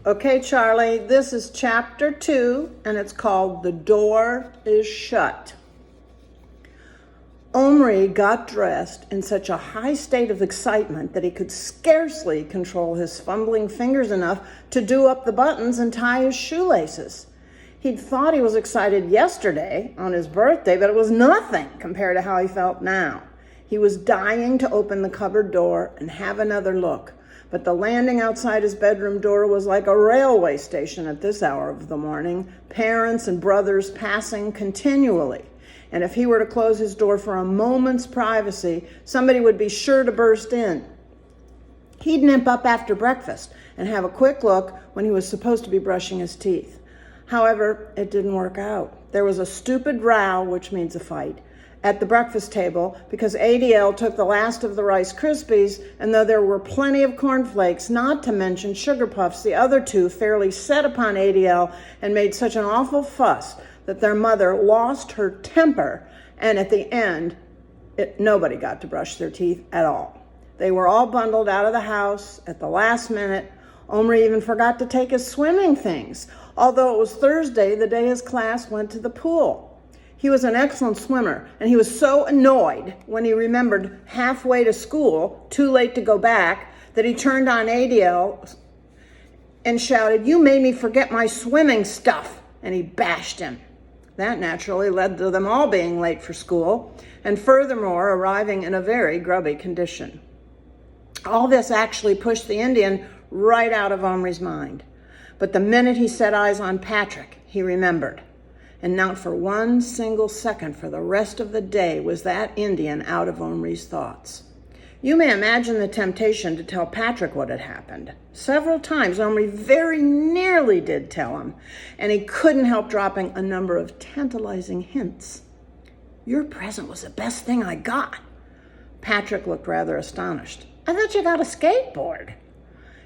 Okay, Charlie, this is chapter 2, and it's called The Door is Shut. Omri got dressed in such a high state of excitement that he could scarcely control his fumbling fingers enough to do up the buttons and tie his shoelaces. He'd thought he was excited yesterday on his birthday, but it was nothing compared to how he felt now. He was dying to open the cupboard door and have another look, but the landing outside his bedroom door was like a railway station at this hour of the morning, parents and brothers passing continually. And if he were to close his door for a moment's privacy, somebody would be sure to burst in. He'd nip up after breakfast and have a quick look when he was supposed to be brushing his teeth. However, it didn't work out. There was a stupid row, which means a fight, at the breakfast table because ADL took the last of the Rice Krispies, and though there were plenty of cornflakes, not to mention Sugar Puffs, the other two fairly set upon ADL and made such an awful fuss that their mother lost her temper, and at the end, nobody got to brush their teeth at all. They were all bundled out of the house at the last minute. Omri even forgot to take his swimming things, although it was Thursday, the day his class went to the pool. He was an excellent swimmer, and he was so annoyed when he remembered halfway to school, too late to go back, that he turned on ADL and shouted, "You made me forget my swimming stuff," and he bashed him. That naturally led to them all being late for school, and furthermore, arriving in a very grubby condition. All this actually pushed the Indian right out of Omri's mind. But the minute he set eyes on Patrick, he remembered. And not for one single second for the rest of the day was that Indian out of Omri's thoughts. You may imagine the temptation to tell Patrick what had happened. Several times Omri very nearly did tell him, and he couldn't help dropping a number of tantalizing hints. "Your present was the best thing I got." Patrick looked rather astonished. "I thought you got a skateboard."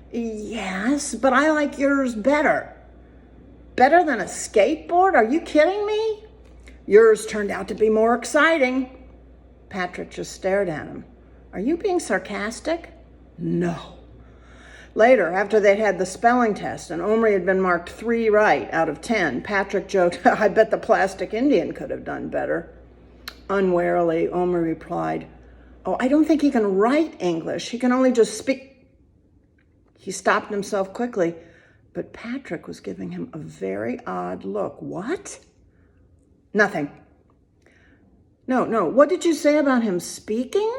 "Yes, but I like yours better." "Better than a skateboard? Are you kidding me?" "Yours turned out to be more exciting." Patrick just stared at him. "Are you being sarcastic?" "No." Later, after they'd had the spelling test and Omri had been marked 3 right out of 10, Patrick joked, "I bet the plastic Indian could have done better." Unwarily, Omri replied, "Oh, I don't think he can write English. He can only just speak." He stopped himself quickly, but Patrick was giving him a very odd look. "What?" "Nothing." No, what did you say about him speaking?"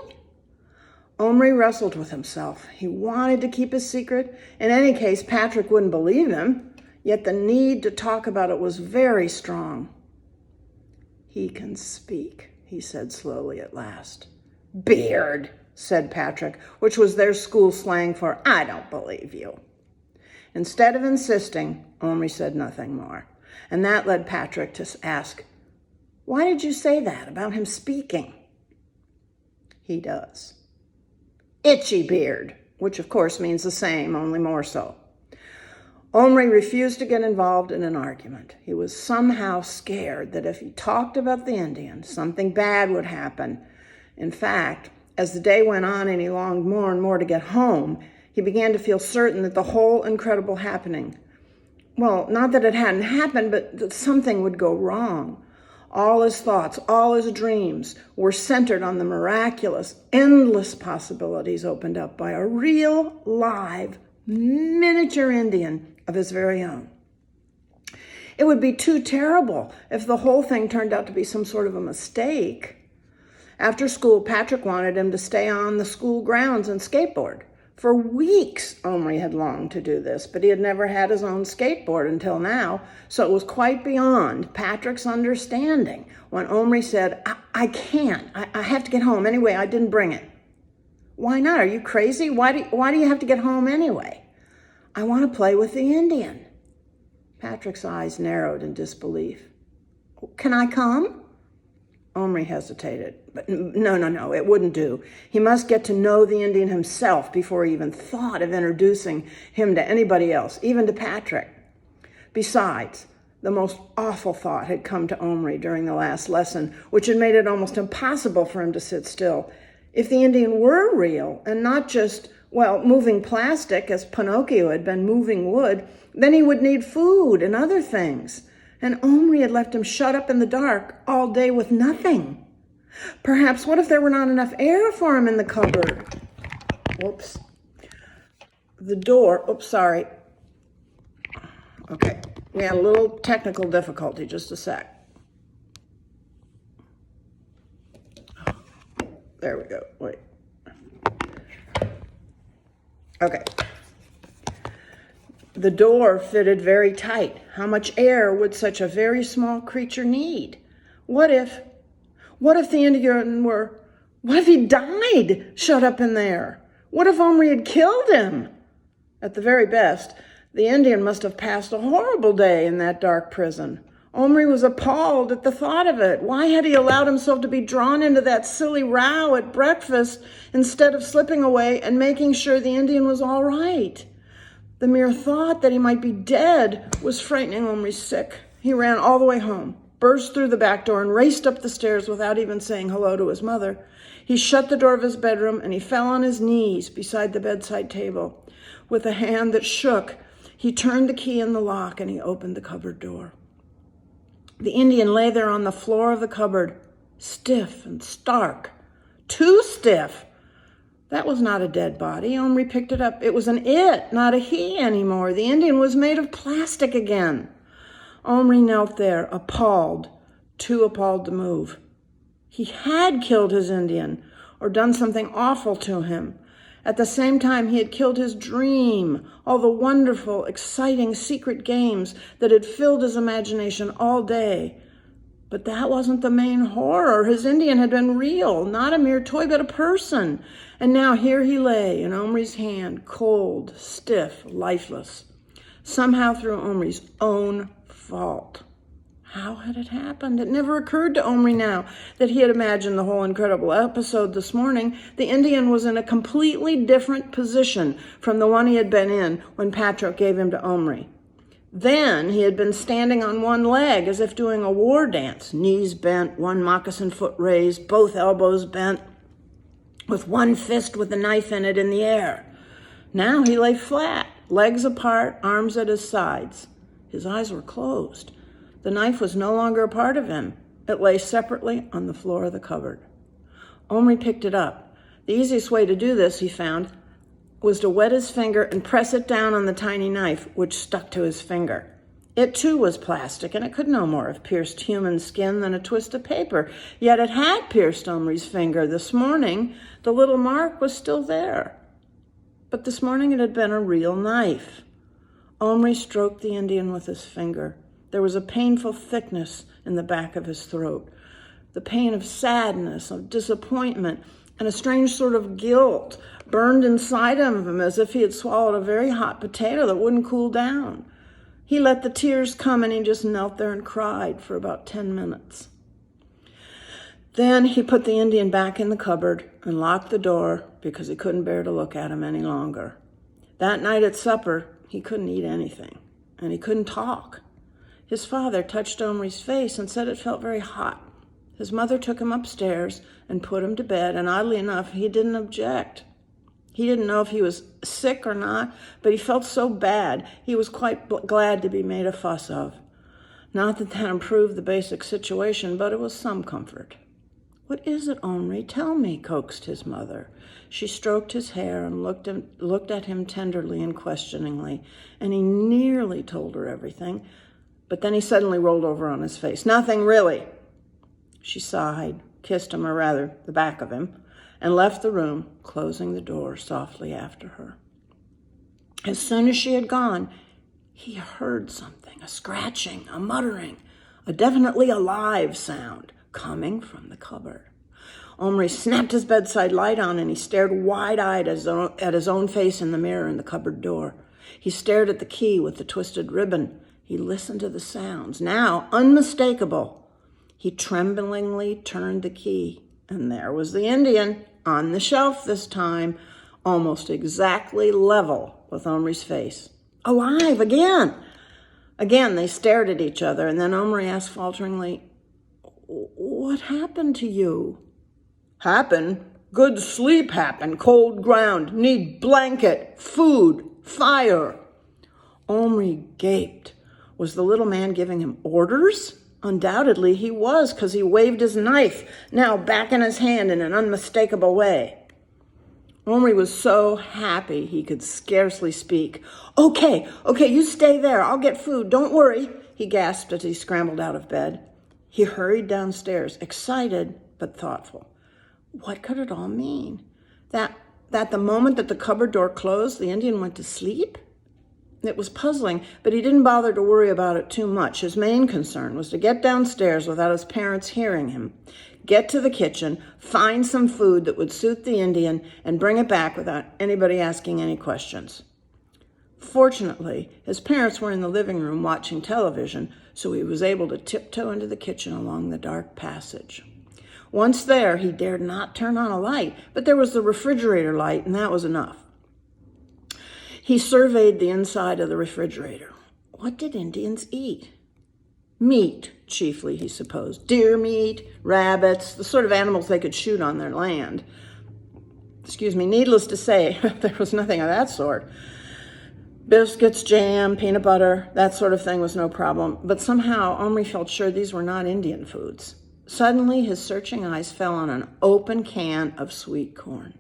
Omri wrestled with himself. He wanted to keep his secret. In any case, Patrick wouldn't believe him, yet the need to talk about it was very strong. "He can speak," he said slowly at last. "Beard," said Patrick, which was their school slang for "I don't believe you." Instead of insisting, Omri said nothing more, and that led Patrick to ask, "Why did you say that about him speaking?" "He does." "Itchy beard," which of course means the same, only more so. Omri refused to get involved in an argument. He was somehow scared that if he talked about the Indian, something bad would happen. In fact, as the day went on and he longed more and more to get home, he began to feel certain that the whole incredible happening, well, not that it hadn't happened, but that something would go wrong. All his thoughts, all his dreams were centered on the miraculous, endless possibilities opened up by a real, live, miniature Indian of his very own. It would be too terrible if the whole thing turned out to be some sort of a mistake. After school, Patrick wanted him to stay on the school grounds and skateboard. For weeks, Omri had longed to do this, but he had never had his own skateboard until now, so it was quite beyond Patrick's understanding when Omri said, I can't. I have to get home. Anyway, I didn't bring it." "Why not? Are you crazy? Why do you have to get home anyway?" "I want to play with the Indian." Patrick's eyes narrowed in disbelief. "Can I come?" Omri hesitated. But no, it wouldn't do. He must get to know the Indian himself before he even thought of introducing him to anybody else, even to Patrick. Besides, the most awful thought had come to Omri during the last lesson, which had made it almost impossible for him to sit still. If the Indian were real and not just well, moving plastic as Pinocchio had been moving wood, then he would need food and other things. And Omri had left him shut up in the dark all day with nothing. Perhaps what if there were not enough air for him in the cupboard? Whoops. The door, oops, sorry. Okay, we had a little technical difficulty, just a sec. There we go, wait. Okay. The door fitted very tight. How much air would such a very small creature need? What if the Indian what if he died shut up in there? What if Omri had killed him? At the very best, the Indian must have passed a horrible day in that dark prison. Omri was appalled at the thought of it. Why had he allowed himself to be drawn into that silly row at breakfast instead of slipping away and making sure the Indian was all right? The mere thought that he might be dead was frightening Omri sick. He ran all the way home, burst through the back door, and raced up the stairs without even saying hello to his mother. He shut the door of his bedroom, and he fell on his knees beside the bedside table. With a hand that shook, he turned the key in the lock, and he opened the cupboard door. The Indian lay there on the floor of the cupboard, stiff and stark. Too stiff. That was not a dead body. Omri picked it up. It was an it, not a he anymore. The Indian was made of plastic again. Omri knelt there, appalled, too appalled to move. He had killed his Indian, or done something awful to him. At the same time, he had killed his dream, all the wonderful, exciting secret games that had filled his imagination all day. But that wasn't the main horror. His Indian had been real, not a mere toy, but a person. And now here he lay in Omri's hand, cold, stiff, lifeless. Somehow through Omri's own fault. How had it happened? It never occurred to Omri now that he had imagined the whole incredible episode this morning. The Indian was in a completely different position from the one he had been in when Patrick gave him to Omri. Then he had been standing on one leg as if doing a war dance, knees bent, one moccasin foot raised, both elbows bent, with one fist with a knife in it in the air. Now he lay flat, legs apart, arms at his sides. His eyes were closed. The knife was no longer a part of him. It lay separately on the floor of the cupboard. Omri picked it up. The easiest way to do this, he found, was to wet his finger and press it down on the tiny knife, which stuck to his finger. It too was plastic, and it could no more have pierced human skin than a twist of paper. Yet it had pierced Omri's finger. This morning, the little mark was still there. But this morning it had been a real knife. Omri stroked the Indian with his finger. There was a painful thickness in the back of his throat, the pain of sadness, of disappointment, and a strange sort of guilt burned inside of him as if he had swallowed a very hot potato that wouldn't cool down. He let the tears come and he just knelt there and cried for about 10 minutes. Then he put the Indian back in the cupboard and locked the door because he couldn't bear to look at him any longer. That night at supper, he couldn't eat anything and he couldn't talk. His father touched Omri's face and said it felt very hot. His mother took him upstairs and put him to bed, and oddly enough, he didn't object. He didn't know if he was sick or not, but he felt so bad, he was quite glad to be made a fuss of. Not that that improved the basic situation, but it was some comfort. "What is it, Omri? Tell me," coaxed his mother. She stroked his hair and looked at him tenderly and questioningly, and he nearly told her everything. But then he suddenly rolled over on his face. "Nothing, really." She sighed, kissed him, or rather, the back of him, and left the room, closing the door softly after her. As soon as she had gone, he heard something, a scratching, a muttering, a definitely alive sound coming from the cupboard. Omri snapped his bedside light on and he stared wide-eyed at his own face in the mirror in the cupboard door. He stared at the key with the twisted ribbon. He listened to the sounds, now unmistakable. He tremblingly turned the key, and there was the Indian, on the shelf this time, almost exactly level with Omri's face. Alive again! Again they stared at each other, and then Omri asked falteringly, "What happened to you?" "Happened? Good sleep happen, cold ground, need blanket, food, fire. Omri gaped. Was the little man giving him orders? Undoubtedly he was, because he waved his knife, now back in his hand in an unmistakable way. Omri was so happy he could scarcely speak. Okay, you stay there. I'll get food. Don't worry, he gasped as he scrambled out of bed. He hurried downstairs, excited but thoughtful. What could it all mean? That the moment that the cupboard door closed, the Indian went to sleep? It was puzzling, but he didn't bother to worry about it too much. His main concern was to get downstairs without his parents hearing him, get to the kitchen, find some food that would suit the Indian, and bring it back without anybody asking any questions. Fortunately, his parents were in the living room watching television, so he was able to tiptoe into the kitchen along the dark passage. Once there, he dared not turn on a light, but there was the refrigerator light, and that was enough. He surveyed the inside of the refrigerator. What did Indians eat? Meat, chiefly, he supposed. Deer meat, rabbits, the sort of animals they could shoot on their land. Needless to say, there was nothing of that sort. Biscuits, jam, peanut butter, that sort of thing was no problem. But somehow, Omri felt sure these were not Indian foods. Suddenly, his searching eyes fell on an open can of sweet corn.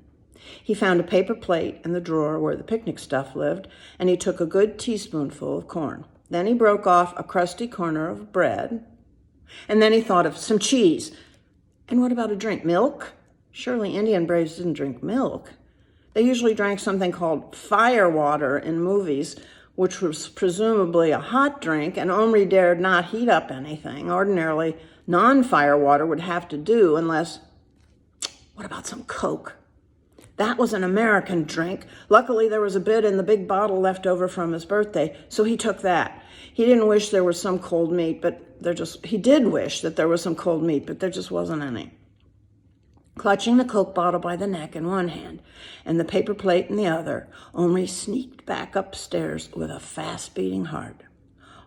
He found a paper plate in the drawer where the picnic stuff lived, and he took a good teaspoonful of corn. Then he broke off a crusty corner of bread, and then he thought of some cheese. And what about a drink? Milk? Surely Indian braves didn't drink milk. They usually drank something called fire water in movies, which was presumably a hot drink, and Omri dared not heat up anything. Ordinarily, non-fire water would have to do unless... What about some Coke? That was an American drink. Luckily, there was a bit in the big bottle left over from his birthday, so he took that. He didn't wish there was some cold meat, he did wish that there was some cold meat, but there just wasn't any. Clutching the Coke bottle by the neck in one hand and the paper plate in the other, Omri sneaked back upstairs with a fast-beating heart.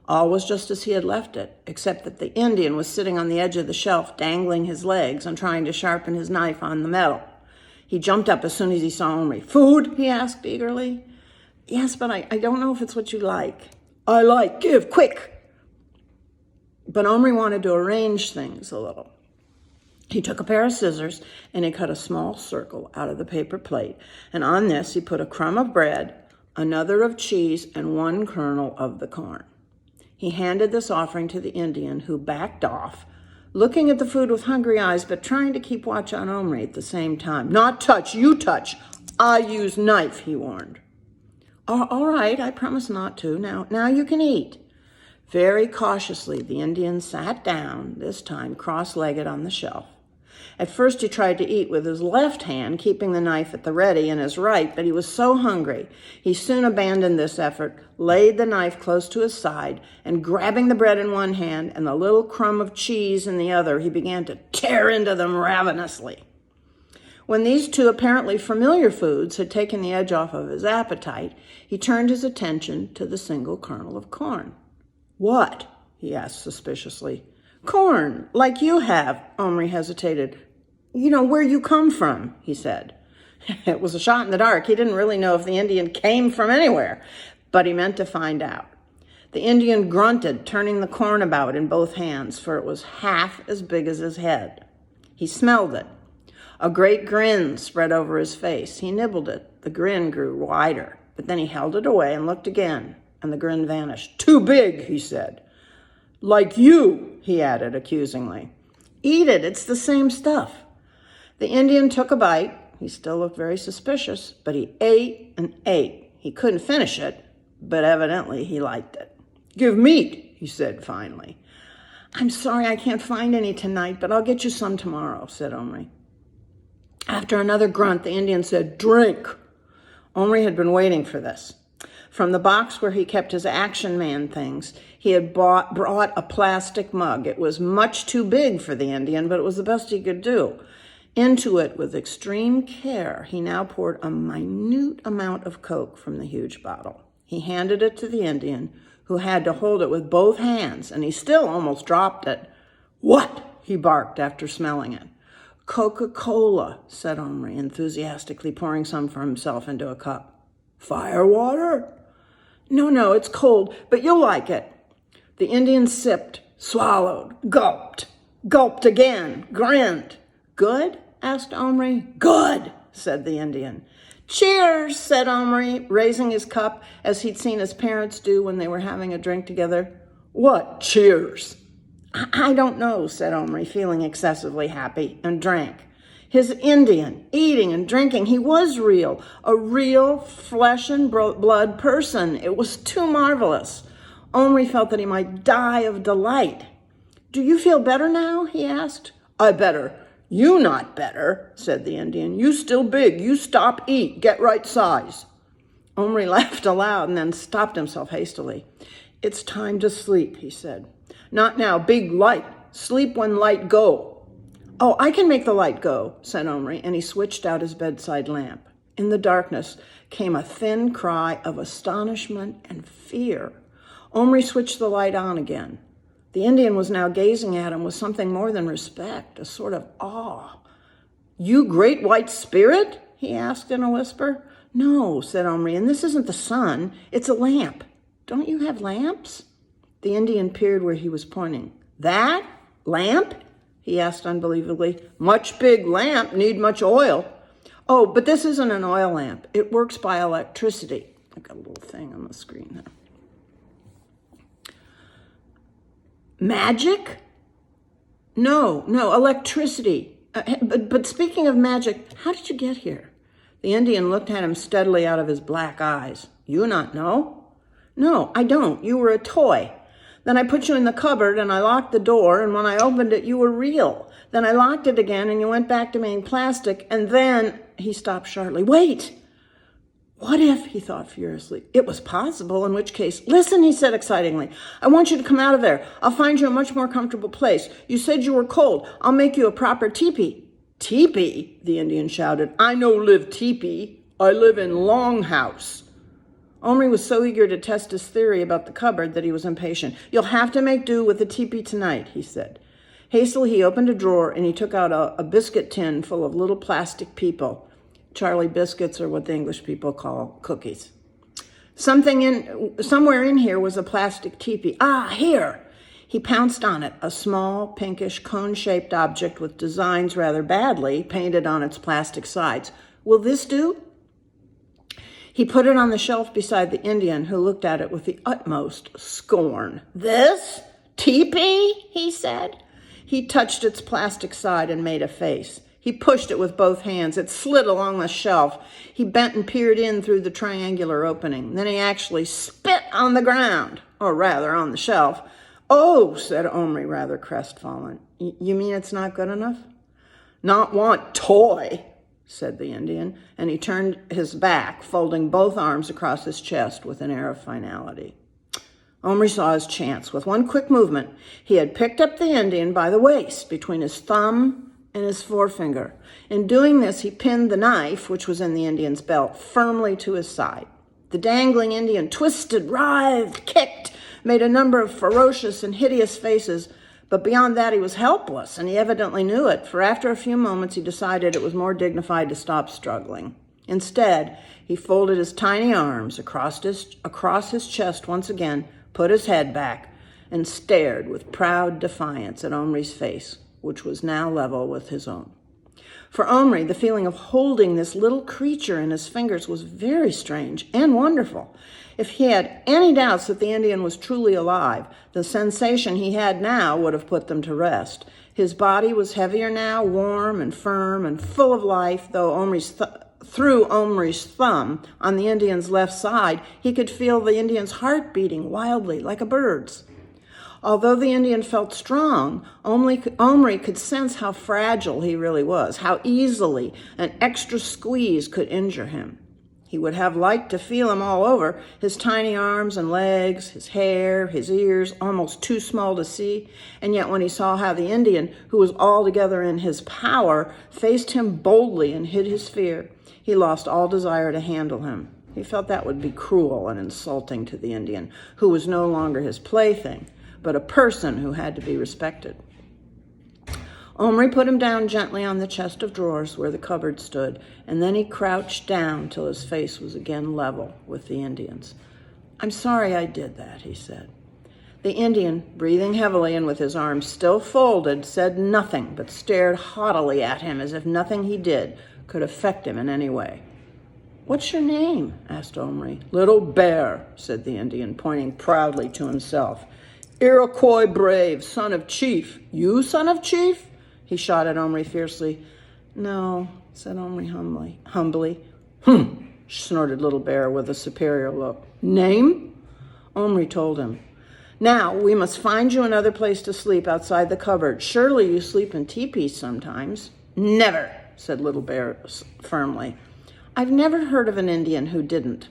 All was just as he had left it, except that the Indian was sitting on the edge of the shelf, dangling his legs and trying to sharpen his knife on the metal. He jumped up as soon as he saw Omri. Food? He asked eagerly. Yes, but I don't know if it's what you like. I like. Give, quick. But Omri wanted to arrange things a little. He took a pair of scissors and he cut a small circle out of the paper plate. And on this, he put a crumb of bread, another of cheese, and one kernel of the corn. He handed this offering to the Indian, who backed off, looking at the food with hungry eyes, but trying to keep watch on Omri at the same time. Not touch, you touch. I use knife, he warned. All right, I promise not to. Now you can eat. Very cautiously, the Indian sat down, this time cross-legged on the shelf. At first, he tried to eat with his left hand, keeping the knife at the ready in his right, but he was so hungry, he soon abandoned this effort, laid the knife close to his side, and grabbing the bread in one hand and the little crumb of cheese in the other, he began to tear into them ravenously. When these two apparently familiar foods had taken the edge off of his appetite, he turned his attention to the single kernel of corn. What? He asked suspiciously. Corn, like you have, Omri hesitated. You know, where you come from, he said. It was a shot in the dark. He didn't really know if the Indian came from anywhere, but he meant to find out. The Indian grunted, turning the corn about in both hands, for it was half as big as his head. He smelled it. A great grin spread over his face. He nibbled it. The grin grew wider, but then he held it away and looked again, and the grin vanished. Too big, he said. Like you, he added accusingly. Eat it, it's the same stuff. The Indian took a bite. He still looked very suspicious, but he ate and ate. He couldn't finish it, but evidently he liked it. Give meat, he said finally. I'm sorry I can't find any tonight, but I'll get you some tomorrow, said Omri. After another grunt, the Indian said, drink. Omri had been waiting for this. From the box where he kept his Action Man things, he had brought a plastic mug. It was much too big for the Indian, but it was the best he could do. Into it, with extreme care, he now poured a minute amount of Coke from the huge bottle. He handed it to the Indian, who had to hold it with both hands, and he still almost dropped it. What? He barked after smelling it. Coca-Cola, said Omri, enthusiastically pouring some for himself into a cup. Fire water? No, it's cold, but you'll like it. The Indian sipped, swallowed, gulped again, grinned. Good? Asked Omri. Good, said the Indian. Cheers, said Omri, raising his cup as he'd seen his parents do when they were having a drink together. What cheers? I don't know, said Omri, feeling excessively happy, and drank. His Indian, eating and drinking, he was real, a real flesh and blood person. It was too marvelous. Omri felt that he might die of delight. Do you feel better now? He asked. I better. You not better, said the Indian. You still big. You stop eat. Get right size. Omri laughed aloud and then stopped himself hastily. It's time to sleep, he said. Not now, big light. Sleep when light go. Oh, I can make the light go, said Omri, and he switched out his bedside lamp. In the darkness came a thin cry of astonishment and fear. Omri switched the light on again. The Indian was now gazing at him with something more than respect, a sort of awe. You great white spirit? He asked in a whisper. No, said Omri, and this isn't the sun. It's a lamp. Don't you have lamps? The Indian peered where he was pointing. That? Lamp? He asked unbelievably. Much big lamp, need much oil. Oh, but this isn't an oil lamp. It works by electricity. I got a little thing on the screen there. Magic? No, electricity. But speaking of magic, how did you get here? The Indian looked at him steadily out of his black eyes. You not know? No, I don't. You were a toy. Then I put you in the cupboard and I locked the door, and when I opened it, you were real. Then I locked it again and you went back to being plastic, and then... He stopped sharply. Wait! What if, he thought furiously, it was possible, in which case, listen, he said excitingly, I want you to come out of there. I'll find you a much more comfortable place. You said you were cold. I'll make you a proper teepee. Teepee? The Indian shouted. I no live teepee. I live in longhouse. Omri was so eager to test his theory about the cupboard that he was impatient. You'll have to make do with the teepee tonight, he said. Hastily, he opened a drawer and he took out a biscuit tin full of little plastic people. Charlie biscuits are what the English people call cookies. Somewhere in here was a plastic teepee. Ah, here! He pounced on it, a small, pinkish, cone-shaped object with designs rather badly painted on its plastic sides. Will this do? He put it on the shelf beside the Indian, who looked at it with the utmost scorn. This? Teepee? He said. He touched its plastic side and made a face. He pushed it with both hands. It slid along the shelf. He bent and peered in through the triangular opening. Then he actually spit on the ground, or rather on the shelf. Oh, said Omri, rather crestfallen. You mean it's not good enough? Not want toy, said the Indian, and he turned his back, folding both arms across his chest with an air of finality. Omri saw his chance. With one quick movement, he had picked up the Indian by the waist between his thumb and his forefinger. In doing this, he pinned the knife, which was in the Indian's belt, firmly to his side. The dangling Indian twisted, writhed, kicked, made a number of ferocious and hideous faces, but beyond that he was helpless, and he evidently knew it, for after a few moments he decided it was more dignified to stop struggling. Instead, he folded his tiny arms across his chest once again, put his head back, and stared with proud defiance at Omri's face, which was now level with his own. For Omri, the feeling of holding this little creature in his fingers was very strange and wonderful. If he had any doubts that the Indian was truly alive, the sensation he had now would have put them to rest. His body was heavier now, warm and firm and full of life, though through Omri's thumb on the Indian's left side, he could feel the Indian's heart beating wildly like a bird's. Although the Indian felt strong, Omri could sense how fragile he really was, how easily an extra squeeze could injure him. He would have liked to feel him all over, his tiny arms and legs, his hair, his ears, almost too small to see. And yet when he saw how the Indian, who was altogether in his power, faced him boldly and hid his fear, he lost all desire to handle him. He felt that would be cruel and insulting to the Indian, who was no longer his plaything, but a person who had to be respected. Omri put him down gently on the chest of drawers where the cupboard stood, and then he crouched down till his face was again level with the Indian's. "I'm sorry I did that," he said. The Indian, breathing heavily and with his arms still folded, said nothing but stared haughtily at him as if nothing he did could affect him in any way. "What's your name?" asked Omri. "Little Bear," said the Indian, pointing proudly to himself. "Iroquois brave, son of chief. You son of chief?" He shot at Omri fiercely. "No," said Omri humbly. Snorted Little Bear with a superior look. "Name?" Omri told him. "Now, we must find you another place to sleep outside the cupboard. Surely you sleep in teepees sometimes." "Never," said Little Bear firmly. "I've never heard of an Indian who didn't,"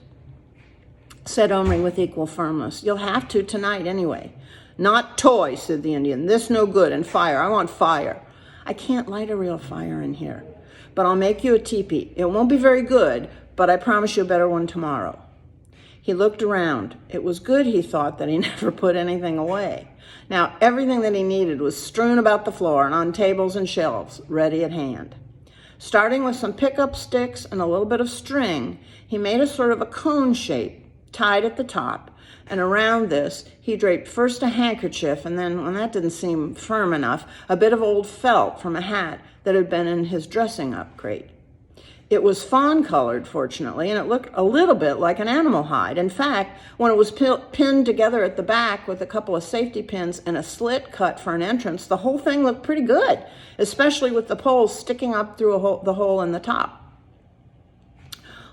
said Omri with equal firmness. "You'll have to tonight anyway." "Not toy," said the Indian. "This no good, and fire. I want fire." "I can't light a real fire in here, but I'll make you a teepee. It won't be very good, but I promise you a better one tomorrow." He looked around. It was good, he thought, that he never put anything away. Now, everything that he needed was strewn about the floor and on tables and shelves, ready at hand. Starting with some pickup sticks and a little bit of string, he made a sort of a cone shape, tied at the top, and around this he draped first a handkerchief, and then, when that didn't seem firm enough, a bit of old felt from a hat that had been in his dressing-up crate. It was fawn-colored, fortunately, and it looked a little bit like an animal hide. In fact, when it was pinned together at the back with a couple of safety pins and a slit cut for an entrance, the whole thing looked pretty good, especially with the poles sticking up through the hole in the top.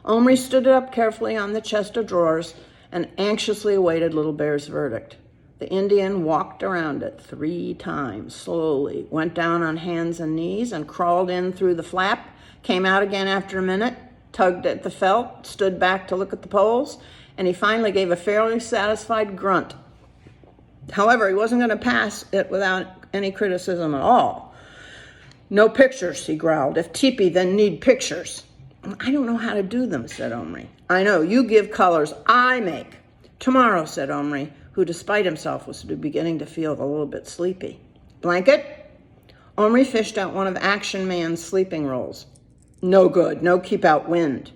Omri stood it up carefully on the chest of drawers and anxiously awaited Little Bear's verdict. The Indian walked around it 3 times, slowly, went down on hands and knees and crawled in through the flap, came out again after a minute, tugged at the felt, stood back to look at the poles, and he finally gave a fairly satisfied grunt. However, he wasn't going to pass it without any criticism at all. "No pictures," he growled. "If teepee, then need pictures." "I don't know how to do them," said Omri. "I know. You give colors. I make." "Tomorrow," said Omri, who despite himself was beginning to feel a little bit sleepy. "Blanket?" Omri fished out one of Action Man's sleeping rolls. "No good. No keep out wind."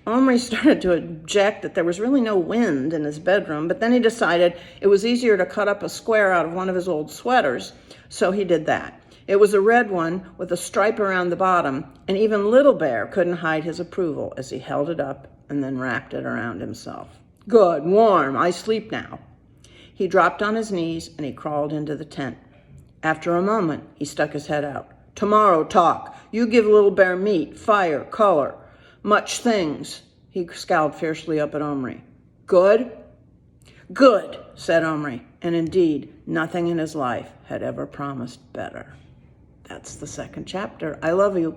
Omri started to object that there was really no wind in his bedroom, but then he decided it was easier to cut up a square out of one of his old sweaters, so he did that. It was a red one with a stripe around the bottom, and even Little Bear couldn't hide his approval as he held it up and then wrapped it around himself. "Good, warm. I sleep now." He dropped on his knees and he crawled into the tent. After a moment, he stuck his head out. "Tomorrow talk. You give Little Bear meat, fire, color, much things." He scowled fiercely up at Omri. "Good?" "Good," said Omri, and indeed, nothing in his life had ever promised better. That's the 2nd chapter. I love you.